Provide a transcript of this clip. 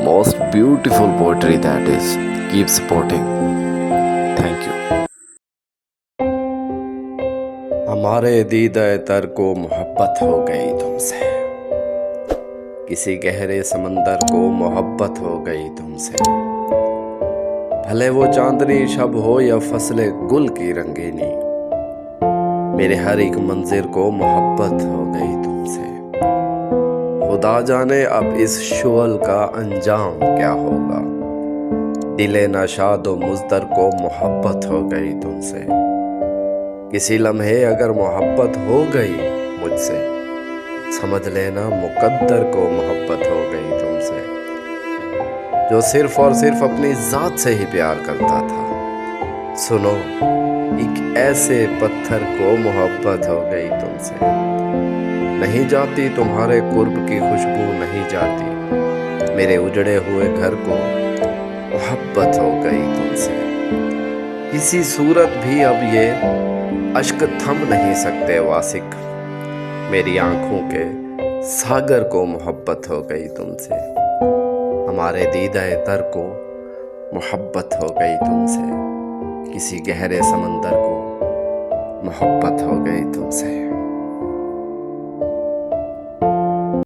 most beautiful poetry that is. Keep supporting. Thank you. हमारे दीदाए तर को मोहब्बत हो गई तुमसे, किसी गहरे समंदर को मोहब्बत हो गई तुमसे। भले वो चांदनी शब हो या फसले गुल की रंगीनी, मेरे हर एक मंजिर को मोहब्बत हो गई तुमसे। खुदा जाने अब इस शुअल का अंजाम क्या होगा, दिले नाशाद व मुज़्दर को मोहब्बत हो गई तुमसे। किसी लम्हे अगर मोहब्बत हो गई मुझसे, समझ लेना मुकद्दर को मोहब्बत हो गई तुमसे। जो सिर्फ और सिर्फ अपनी ज़ात से ही प्यार करता था, सुनो एक ऐसे पत्थर को मोहब्बत हो गई तुमसे। नहीं जाती तुम्हारे कुर्ब की खुशबू, नहीं जाती मेरे उजड़े हुए घर को मोहब्बत हो गई तुमसे। किसी सूरत भी अब ये अश्क थम नहीं सकते वासिक, मेरी आंखों के सागर को मोहब्बत हो गई तुमसे। हमारे दीदाए तर को मोहब्बत हो गई तुमसे, किसी गहरे समंदर को मोहब्बत हो गई तुमसे।